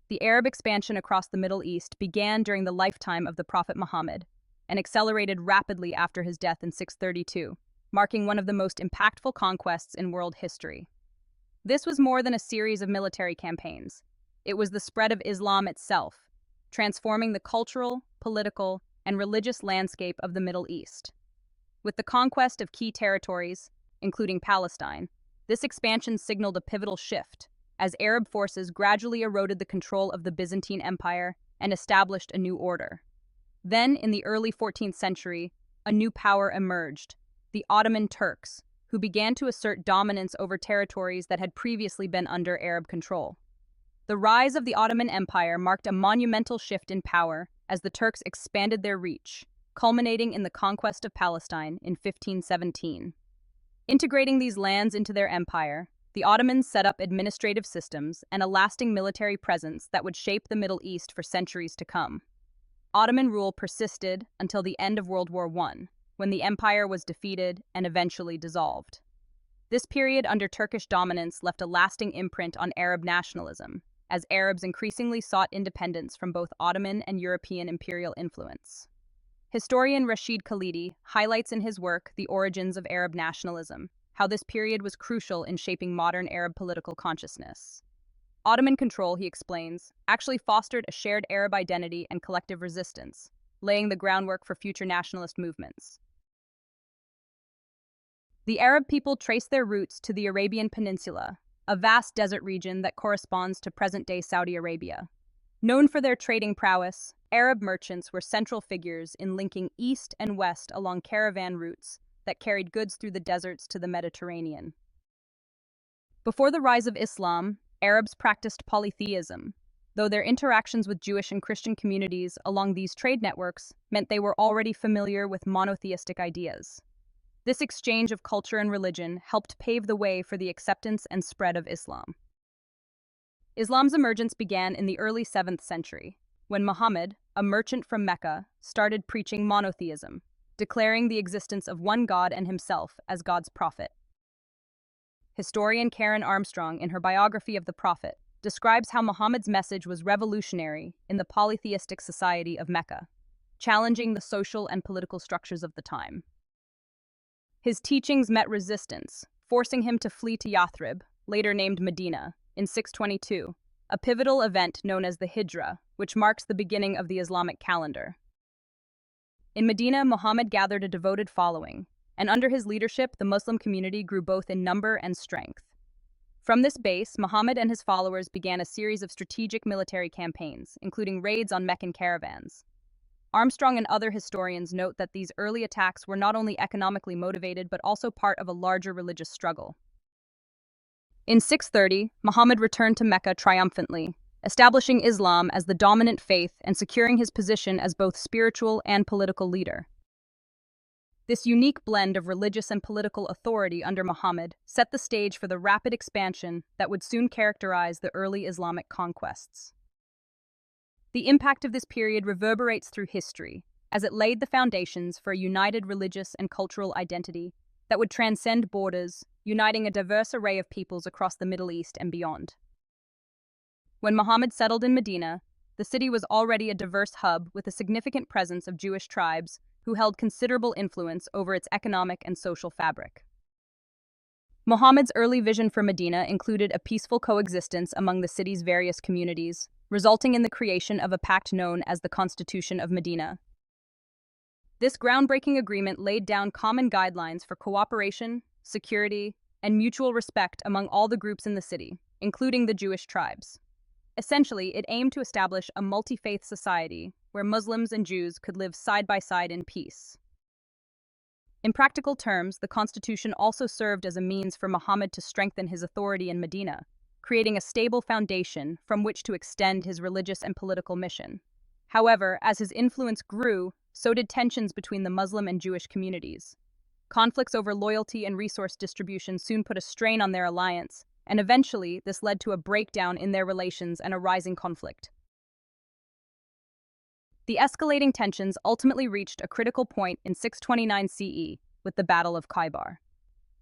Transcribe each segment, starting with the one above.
The Arab expansion across the Middle East began during the lifetime of the Prophet Muhammad and accelerated rapidly after his death in 632, marking one of the most impactful conquests in world history. This was more than a series of military campaigns. It was the spread of Islam itself, transforming the cultural, political, and religious landscape of the Middle East. With the conquest of key territories, including Palestine, this expansion signaled a pivotal shift, as Arab forces gradually eroded the control of the Byzantine Empire and established a new order. Then, in the early 14th century, a new power emerged, the Ottoman Turks, who began to assert dominance over territories that had previously been under Arab control. The rise of the Ottoman Empire marked a monumental shift in power as the Turks expanded their reach, culminating in the conquest of Palestine in 1517. Integrating these lands into their empire, the Ottomans set up administrative systems and a lasting military presence that would shape the Middle East for centuries to come. Ottoman rule persisted until the end of World War I, when the empire was defeated and eventually dissolved. This period under Turkish dominance left a lasting imprint on Arab nationalism, as Arabs increasingly sought independence from both Ottoman and European imperial influence. Historian Rashid Khalidi highlights in his work The Origins of Arab Nationalism how this period was crucial in shaping modern Arab political consciousness. Ottoman control, he explains, actually fostered a shared Arab identity and collective resistance, laying the groundwork for future nationalist movements. The Arab people traced their roots to the Arabian Peninsula, a vast desert region that corresponds to present-day Saudi Arabia. Known for their trading prowess, Arab merchants were central figures in linking east and west along caravan routes that carried goods through the deserts to the Mediterranean. Before the rise of Islam, Arabs practiced polytheism, though their interactions with Jewish and Christian communities along these trade networks meant they were already familiar with monotheistic ideas. This exchange of culture and religion helped pave the way for the acceptance and spread of Islam. Islam's emergence began in the early 7th century, when Muhammad, a merchant from Mecca, started preaching monotheism, declaring the existence of one God and himself as God's prophet. Historian Karen Armstrong, in her biography of the Prophet, describes how Muhammad's message was revolutionary in the polytheistic society of Mecca, challenging the social and political structures of the time. His teachings met resistance, forcing him to flee to Yathrib, later named Medina, in 622, a pivotal event known as the Hijra, which marks the beginning of the Islamic calendar. In Medina, Muhammad gathered a devoted following, and under his leadership, the Muslim community grew both in number and strength. From this base, Muhammad and his followers began a series of strategic military campaigns, including raids on Meccan caravans. Armstrong and other historians note that these early attacks were not only economically motivated but also part of a larger religious struggle. In 630, Muhammad returned to Mecca triumphantly, establishing Islam as the dominant faith and securing his position as both spiritual and political leader. This unique blend of religious and political authority under Muhammad set the stage for the rapid expansion that would soon characterize the early Islamic conquests. The impact of this period reverberates through history, as it laid the foundations for a united religious and cultural identity that would transcend borders, uniting a diverse array of peoples across the Middle East and beyond. When Muhammad settled in Medina, the city was already a diverse hub with a significant presence of Jewish tribes who held considerable influence over its economic and social fabric. Muhammad's early vision for Medina included a peaceful coexistence among the city's various communities, resulting in the creation of a pact known as the Constitution of Medina. This groundbreaking agreement laid down common guidelines for cooperation, security, and mutual respect among all the groups in the city, including the Jewish tribes. Essentially, it aimed to establish a multi-faith society where Muslims and Jews could live side by side in peace. In practical terms, the Constitution also served as a means for Muhammad to strengthen his authority in Medina, creating a stable foundation from which to extend his religious and political mission. However, as his influence grew, so did tensions between the Muslim and Jewish communities. Conflicts over loyalty and resource distribution soon put a strain on their alliance, and eventually this led to a breakdown in their relations and a rising conflict. The escalating tensions ultimately reached a critical point in 629 CE with the Battle of Khaybar.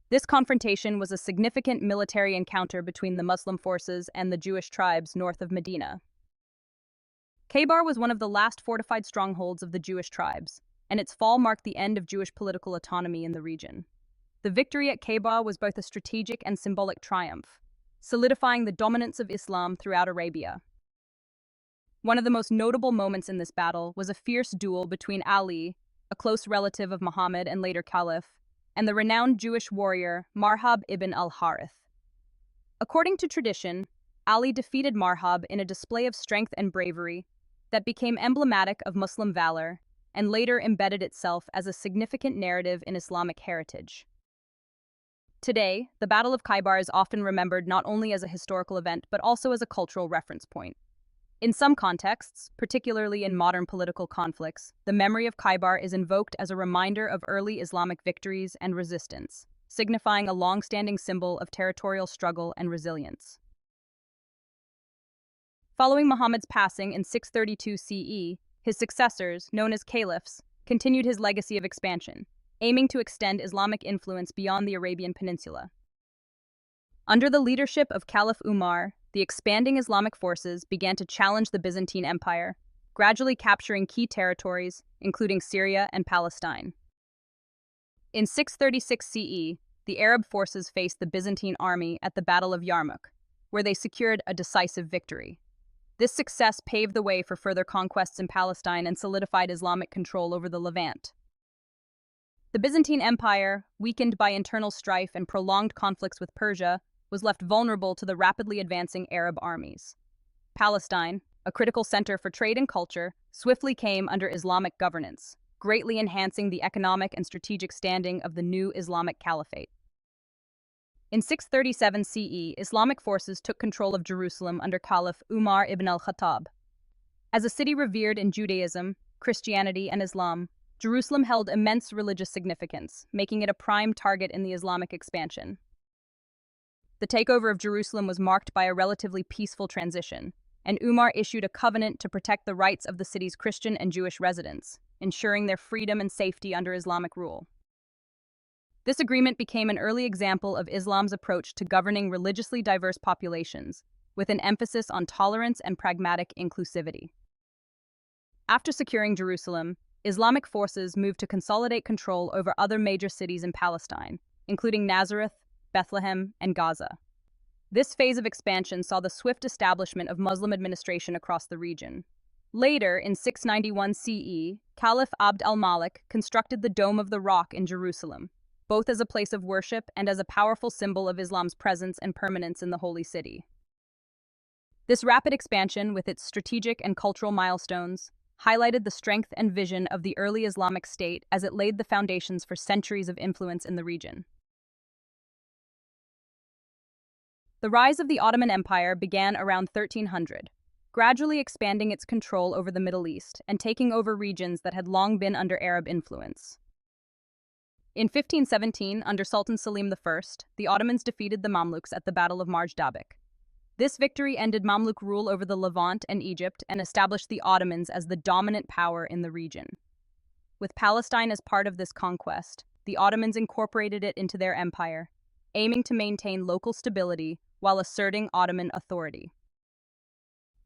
This confrontation was a significant military encounter between the Muslim forces and the Jewish tribes north of Medina. Khaybar was one of the last fortified strongholds of the Jewish tribes, and its fall marked the end of Jewish political autonomy in the region. The victory at Khaybar was both a strategic and symbolic triumph, solidifying the dominance of Islam throughout Arabia. One of the most notable moments in this battle was a fierce duel between Ali, a close relative of Muhammad and later Caliph, and the renowned Jewish warrior Marhab ibn al-Harith. According to tradition, Ali defeated Marhab in a display of strength and bravery that became emblematic of Muslim valor and later embedded itself as a significant narrative in Islamic heritage. Today, the Battle of Khaybar is often remembered not only as a historical event but also as a cultural reference point. In some contexts, particularly in modern political conflicts, the memory of Khaybar is invoked as a reminder of early Islamic victories and resistance, signifying a long-standing symbol of territorial struggle and resilience. Following Muhammad's passing in 632 CE, his successors, known as caliphs, continued his legacy of expansion, aiming to extend Islamic influence beyond the Arabian Peninsula. Under the leadership of Caliph Umar, the expanding Islamic forces began to challenge the Byzantine Empire, gradually capturing key territories, including Syria and Palestine. In 636 CE, the Arab forces faced the Byzantine army at the Battle of Yarmuk, where they secured a decisive victory. This success paved the way for further conquests in Palestine and solidified Islamic control over the Levant. The Byzantine Empire, weakened by internal strife and prolonged conflicts with Persia, was left vulnerable to the rapidly advancing Arab armies. Palestine, a critical center for trade and culture, swiftly came under Islamic governance, greatly enhancing the economic and strategic standing of the new Islamic Caliphate. In 637 CE, Islamic forces took control of Jerusalem under Caliph Umar ibn al-Khattab. As a city revered in Judaism, Christianity, and Islam, Jerusalem held immense religious significance, making it a prime target in the Islamic expansion. The takeover of Jerusalem was marked by a relatively peaceful transition, and Umar issued a covenant to protect the rights of the city's Christian and Jewish residents, ensuring their freedom and safety under Islamic rule. This agreement became an early example of Islam's approach to governing religiously diverse populations, with an emphasis on tolerance and pragmatic inclusivity. After securing Jerusalem, Islamic forces moved to consolidate control over other major cities in Palestine, including Nazareth, Bethlehem, and Gaza. This phase of expansion saw the swift establishment of Muslim administration across the region. Later, in 691 CE, Caliph Abd al-Malik constructed the Dome of the Rock in Jerusalem, both as a place of worship and as a powerful symbol of Islam's presence and permanence in the Holy City. This rapid expansion, with its strategic and cultural milestones, highlighted the strength and vision of the early Islamic State as it laid the foundations for centuries of influence in the region. The rise of the Ottoman Empire began around 1300, gradually expanding its control over the Middle East and taking over regions that had long been under Arab influence. In 1517, under Sultan Selim I, the Ottomans defeated the Mamluks at the Battle of Marj-Dabik. This victory ended Mamluk rule over the Levant and Egypt and established the Ottomans as the dominant power in the region. With Palestine as part of this conquest, the Ottomans incorporated it into their empire, aiming to maintain local stability while asserting Ottoman authority.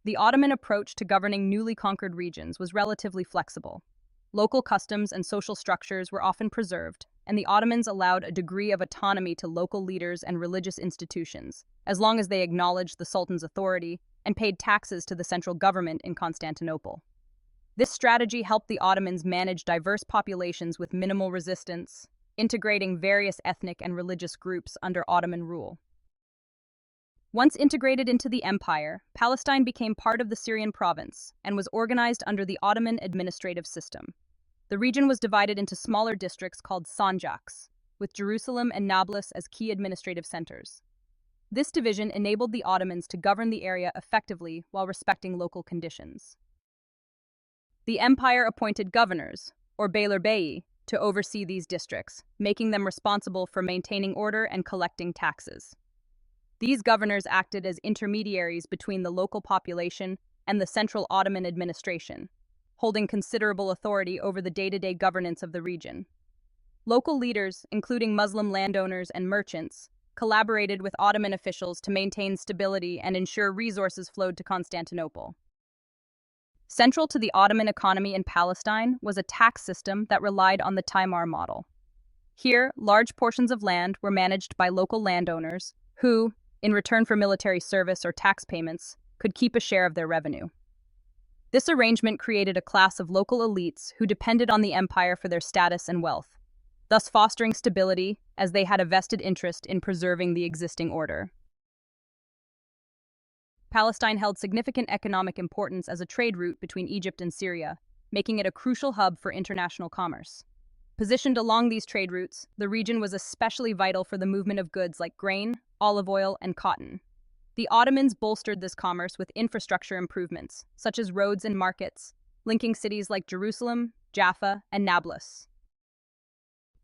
The Ottoman approach to governing newly conquered regions was relatively flexible. Local customs and social structures were often preserved, and the Ottomans allowed a degree of autonomy to local leaders and religious institutions, as long as they acknowledged the Sultan's authority and paid taxes to the central government in Constantinople. This strategy helped the Ottomans manage diverse populations with minimal resistance, integrating various ethnic and religious groups under Ottoman rule. Once integrated into the empire, Palestine became part of the Syrian province and was organized under the Ottoman administrative system. The region was divided into smaller districts called sanjaks, with Jerusalem and Nablus as key administrative centers. This division enabled the Ottomans to govern the area effectively while respecting local conditions. The empire appointed governors, or beylerbeyi, to oversee these districts, making them responsible for maintaining order and collecting taxes. These governors acted as intermediaries between the local population and the central Ottoman administration, holding considerable authority over the day-to-day governance of the region. Local leaders, including Muslim landowners and merchants, collaborated with Ottoman officials to maintain stability and ensure resources flowed to Constantinople. Central to the Ottoman economy in Palestine was a tax system that relied on the Taimar model. Here, large portions of land were managed by local landowners who, in return for military service or tax payments, could keep a share of their revenue. This arrangement created a class of local elites who depended on the empire for their status and wealth, thus fostering stability as they had a vested interest in preserving the existing order. Palestine held significant economic importance as a trade route between Egypt and Syria, making it a crucial hub for international commerce. Positioned along these trade routes, the region was especially vital for the movement of goods like grain, olive oil, and cotton. The Ottomans bolstered this commerce with infrastructure improvements, such as roads and markets, linking cities like Jerusalem, Jaffa, and Nablus.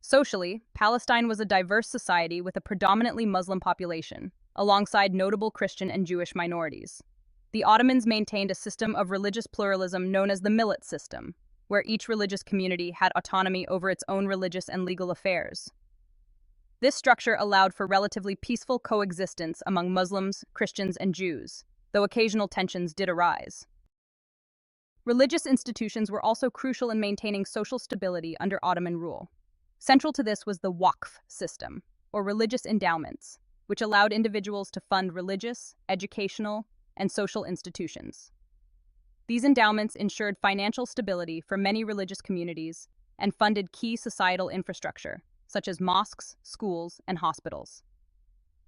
Socially, Palestine was a diverse society with a predominantly Muslim population, alongside notable Christian and Jewish minorities. The Ottomans maintained a system of religious pluralism known as the millet system, where each religious community had autonomy over its own religious and legal affairs. This structure allowed for relatively peaceful coexistence among Muslims, Christians, and Jews, though occasional tensions did arise. Religious institutions were also crucial in maintaining social stability under Ottoman rule. Central to this was the Waqf system, or religious endowments, which allowed individuals to fund religious, educational, and social institutions. These endowments ensured financial stability for many religious communities and funded key societal infrastructure, such as mosques, schools, and hospitals.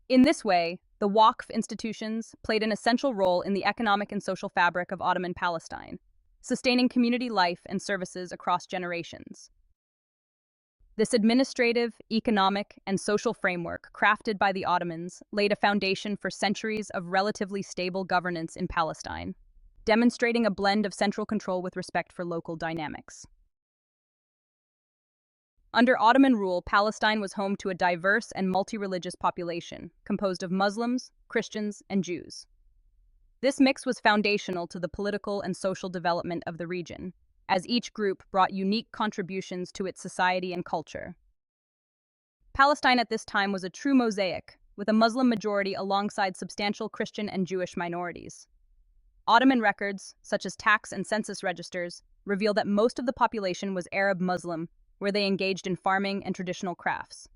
In this way, the Waqf institutions played an essential role in the economic and social fabric of Ottoman Palestine, sustaining community life and services across generations. This administrative, economic, and social framework crafted by the Ottomans laid a foundation for centuries of relatively stable governance in Palestine, demonstrating a blend of central control with respect for local dynamics. Under Ottoman rule, Palestine was home to a diverse and multi-religious population composed of Muslims, Christians, and Jews. This mix was foundational to the political and social development of the region, as each group brought unique contributions to its society and culture. Palestine at this time was a true mosaic, with a Muslim majority alongside substantial Christian and Jewish minorities. Ottoman records, such as tax and census registers, reveal that most of the population was Arab Muslim, where they engaged in farming and traditional crafts.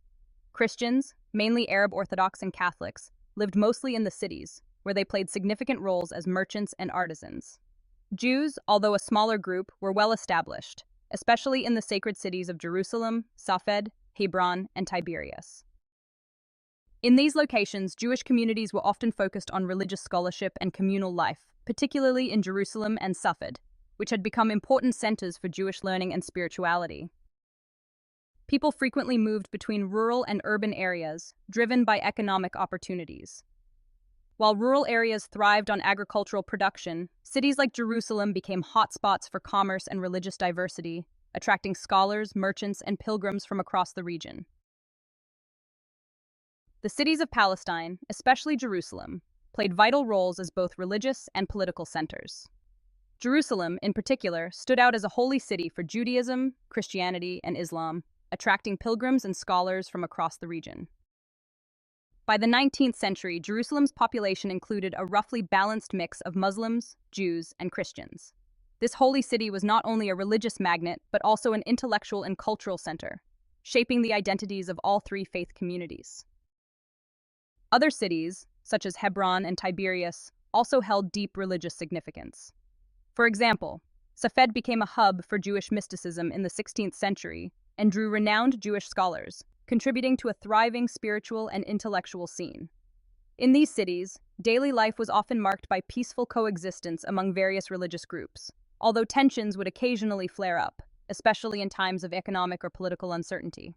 Christians, mainly Arab Orthodox and Catholics, lived mostly in the cities, where they played significant roles as merchants and artisans. Jews, although a smaller group, were well established, especially in the sacred cities of Jerusalem, Safed, Hebron, and Tiberias. In these locations, Jewish communities were often focused on religious scholarship and communal life, particularly in Jerusalem and Safed, which had become important centers for Jewish learning and spirituality. People frequently moved between rural and urban areas, driven by economic opportunities. While rural areas thrived on agricultural production, cities like Jerusalem became hotspots for commerce and religious diversity, attracting scholars, merchants, and pilgrims from across the region. The cities of Palestine, especially Jerusalem, played vital roles as both religious and political centers. Jerusalem, in particular, stood out as a holy city for Judaism, Christianity, and Islam, attracting pilgrims and scholars from across the region. By the 19th century, Jerusalem's population included a roughly balanced mix of Muslims, Jews, and Christians. This holy city was not only a religious magnet, but also an intellectual and cultural center, shaping the identities of all three faith communities. Other cities, such as Hebron and Tiberias, also held deep religious significance. For example, Safed became a hub for Jewish mysticism in the 16th century and drew renowned Jewish scholars, contributing to a thriving spiritual and intellectual scene. In these cities, daily life was often marked by peaceful coexistence among various religious groups, although tensions would occasionally flare up, especially in times of economic or political uncertainty.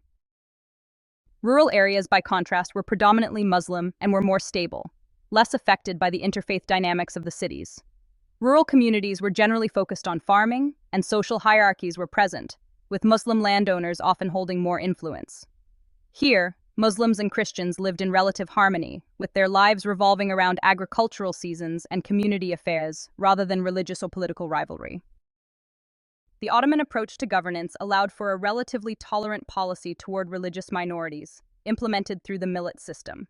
Rural areas, by contrast, were predominantly Muslim and were more stable, less affected by the interfaith dynamics of the cities. Rural communities were generally focused on farming, and social hierarchies were present, with Muslim landowners often holding more influence. Here, Muslims and Christians lived in relative harmony, with their lives revolving around agricultural seasons and community affairs rather than religious or political rivalry. The Ottoman approach to governance allowed for a relatively tolerant policy toward religious minorities, implemented through the millet system.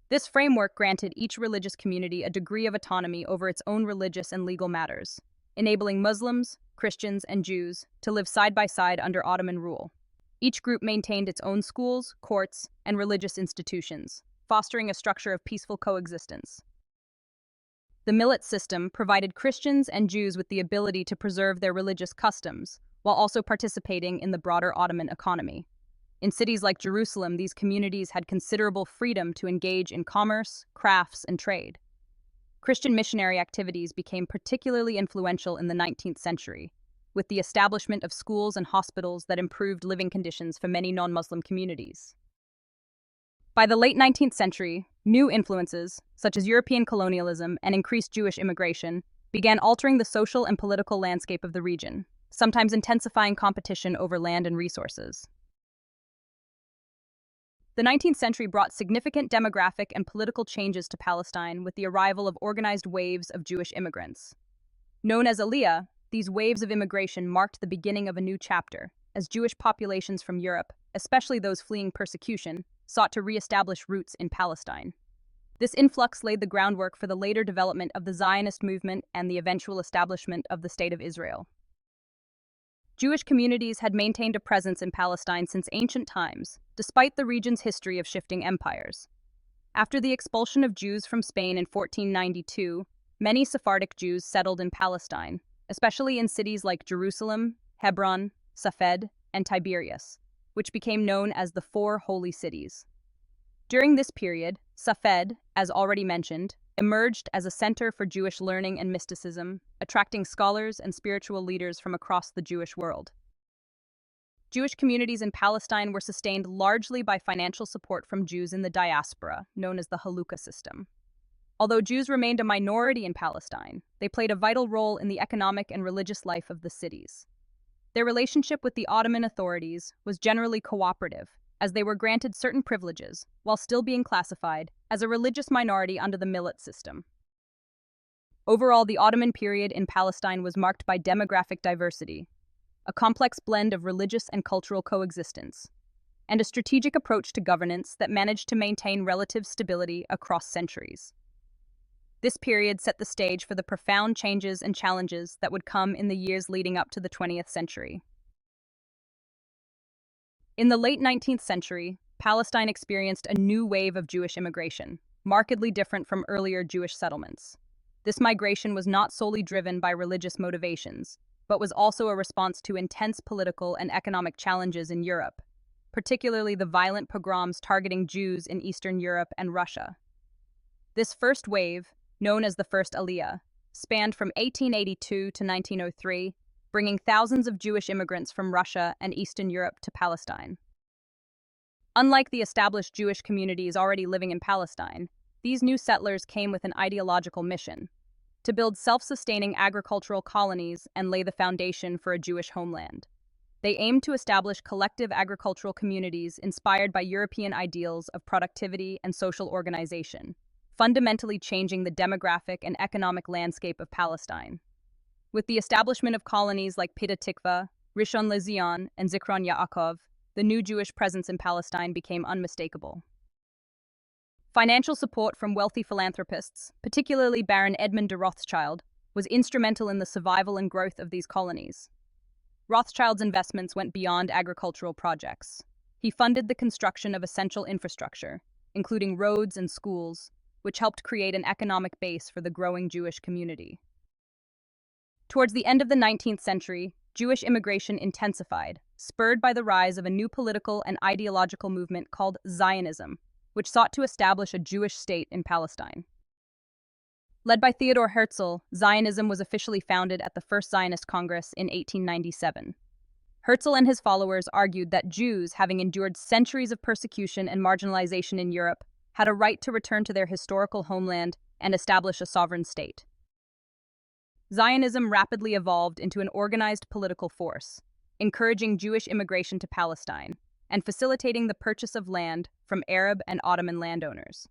This framework granted each religious community a degree of autonomy over its own religious and legal matters, enabling Muslims, Christians, and Jews to live side by side under Ottoman rule. Each group maintained its own schools, courts, and religious institutions, fostering a structure of peaceful coexistence. The millet system provided Christians and Jews with the ability to preserve their religious customs, while also participating in the broader Ottoman economy. In cities like Jerusalem, these communities had considerable freedom to engage in commerce, crafts, and trade. Christian missionary activities became particularly influential in the 19th century, with the establishment of schools and hospitals that improved living conditions for many non-Muslim communities. By the late 19th century, new influences, such as European colonialism and increased Jewish immigration, began altering the social and political landscape of the region, sometimes intensifying competition over land and resources. The 19th century brought significant demographic and political changes to Palestine with the arrival of organized waves of Jewish immigrants. Known as Aliyah, these waves of immigration marked the beginning of a new chapter, as Jewish populations from Europe, especially those fleeing persecution, sought to re-establish roots in Palestine. This influx laid the groundwork for the later development of the Zionist movement and the eventual establishment of the State of Israel. Jewish communities had maintained a presence in Palestine since ancient times, despite the region's history of shifting empires. After the expulsion of Jews from Spain in 1492, many Sephardic Jews settled in Palestine, especially in cities like Jerusalem, Hebron, Safed, and Tiberias, which became known as the Four Holy Cities. During this period, Safed, as already mentioned, emerged as a center for Jewish learning and mysticism, attracting scholars and spiritual leaders from across the Jewish world. Jewish communities in Palestine were sustained largely by financial support from Jews in the diaspora, known as the Halukah system. Although Jews remained a minority in Palestine, they played a vital role in the economic and religious life of the cities. Their relationship with the Ottoman authorities was generally cooperative, as they were granted certain privileges, while still being classified as a religious minority under the millet system. Overall, the Ottoman period in Palestine was marked by demographic diversity, a complex blend of religious and cultural coexistence, and a strategic approach to governance that managed to maintain relative stability across centuries. This period set the stage for the profound changes and challenges that would come in the years leading up to the 20th century. In the late 19th century, Palestine experienced a new wave of Jewish immigration, markedly different from earlier Jewish settlements. This migration was not solely driven by religious motivations, but was also a response to intense political and economic challenges in Europe, particularly the violent pogroms targeting Jews in Eastern Europe and Russia. This first wave, known as the First Aliyah, spanned from 1882 to 1903, bringing thousands of Jewish immigrants from Russia and Eastern Europe to Palestine. Unlike the established Jewish communities already living in Palestine, these new settlers came with an ideological mission: to build self-sustaining agricultural colonies and lay the foundation for a Jewish homeland. They aimed to establish collective agricultural communities inspired by European ideals of productivity and social organization, fundamentally changing the demographic and economic landscape of Palestine. With the establishment of colonies like Petah Tikva, Rishon LeZion, and Zichron Yaakov, the new Jewish presence in Palestine became unmistakable. Financial support from wealthy philanthropists, particularly Baron Edmund de Rothschild, was instrumental in the survival and growth of these colonies. Rothschild's investments went beyond agricultural projects. He funded the construction of essential infrastructure, including roads and schools, which helped create an economic base for the growing Jewish community. Towards the end of the 19th century, Jewish immigration intensified, spurred by the rise of a new political and ideological movement called Zionism, which sought to establish a Jewish state in Palestine. Led by Theodor Herzl, Zionism was officially founded at the First Zionist Congress in 1897. Herzl and his followers argued that Jews, having endured centuries of persecution and marginalization in Europe, had a right to return to their historical homeland and establish a sovereign state. Zionism rapidly evolved into an organized political force, encouraging Jewish immigration to Palestine and facilitating the purchase of land from Arab and Ottoman landowners.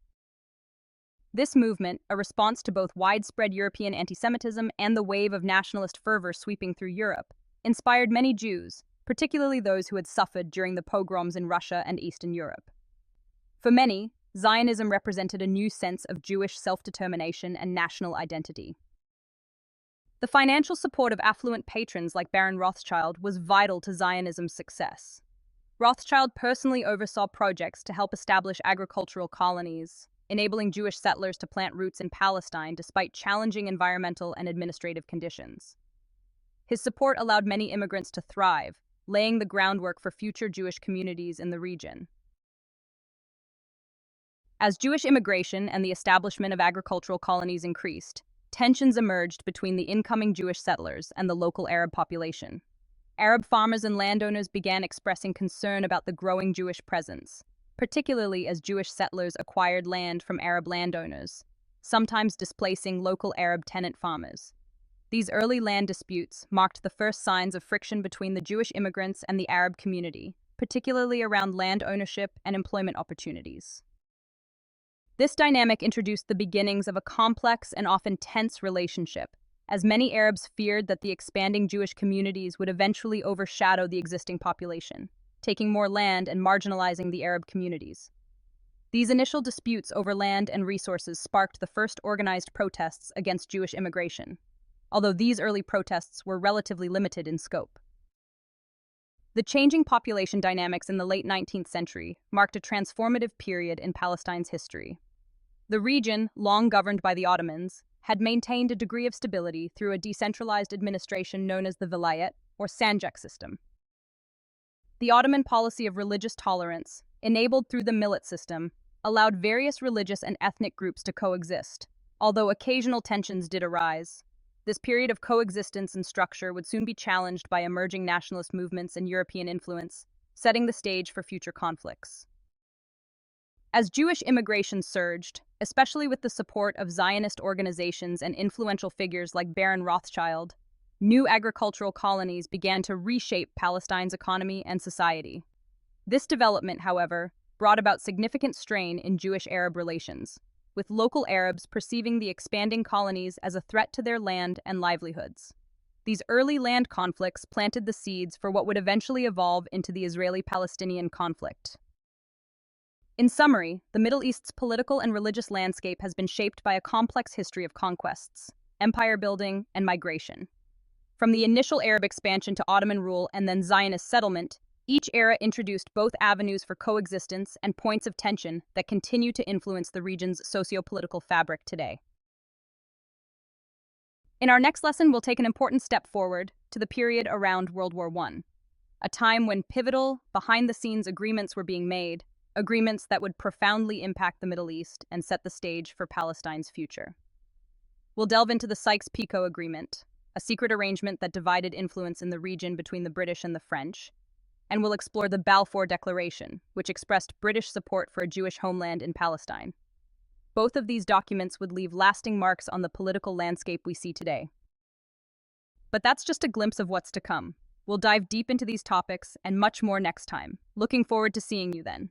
This movement, a response to both widespread European anti-Semitism and the wave of nationalist fervor sweeping through Europe, inspired many Jews, particularly those who had suffered during the pogroms in Russia and Eastern Europe. For many, Zionism represented a new sense of Jewish self-determination and national identity. The financial support of affluent patrons like Baron Rothschild was vital to Zionism's success. Rothschild personally oversaw projects to help establish agricultural colonies, enabling Jewish settlers to plant roots in Palestine despite challenging environmental and administrative conditions. His support allowed many immigrants to thrive, laying the groundwork for future Jewish communities in the region. As Jewish immigration and the establishment of agricultural colonies increased, tensions emerged between the incoming Jewish settlers and the local Arab population. Arab farmers and landowners began expressing concern about the growing Jewish presence, particularly as Jewish settlers acquired land from Arab landowners, sometimes displacing local Arab tenant farmers. These early land disputes marked the first signs of friction between the Jewish immigrants and the Arab community, particularly around land ownership and employment opportunities. This dynamic introduced the beginnings of a complex and often tense relationship, as many Arabs feared that the expanding Jewish communities would eventually overshadow the existing population, taking more land and marginalizing the Arab communities. These initial disputes over land and resources sparked the first organized protests against Jewish immigration, although these early protests were relatively limited in scope. The changing population dynamics in the late 19th century marked a transformative period in Palestine's history. The region, long governed by the Ottomans, had maintained a degree of stability through a decentralized administration known as the Vilayet, or Sanjak system. The Ottoman policy of religious tolerance, enabled through the millet system, allowed various religious and ethnic groups to coexist, although occasional tensions did arise. This period of coexistence and structure would soon be challenged by emerging nationalist movements and European influence, setting the stage for future conflicts. As Jewish immigration surged, especially with the support of Zionist organizations and influential figures like Baron Rothschild, new agricultural colonies began to reshape Palestine's economy and society. This development, however, brought about significant strain in Jewish-Arab relations, with local Arabs perceiving the expanding colonies as a threat to their land and livelihoods. These early land conflicts planted the seeds for what would eventually evolve into the Israeli-Palestinian conflict. In summary, the Middle East's political and religious landscape has been shaped by a complex history of conquests, empire building, and migration. From the initial Arab expansion to Ottoman rule and then Zionist settlement, each era introduced both avenues for coexistence and points of tension that continue to influence the region's socio-political fabric today. In our next lesson, we'll take an important step forward to the period around World War I, a time when pivotal, behind-the-scenes agreements were being made, agreements that would profoundly impact the Middle East and set the stage for Palestine's future. We'll delve into the Sykes-Picot Agreement, a secret arrangement that divided influence in the region between the British and the French, and we'll explore the Balfour-declaration, which expressed British support for a Jewish homeland in Palestine. Both of these documents would leave lasting marks on the political landscape we see today. But that's just a glimpse of what's to come. We'll dive deep into these topics and much more next time. Looking forward to seeing you then.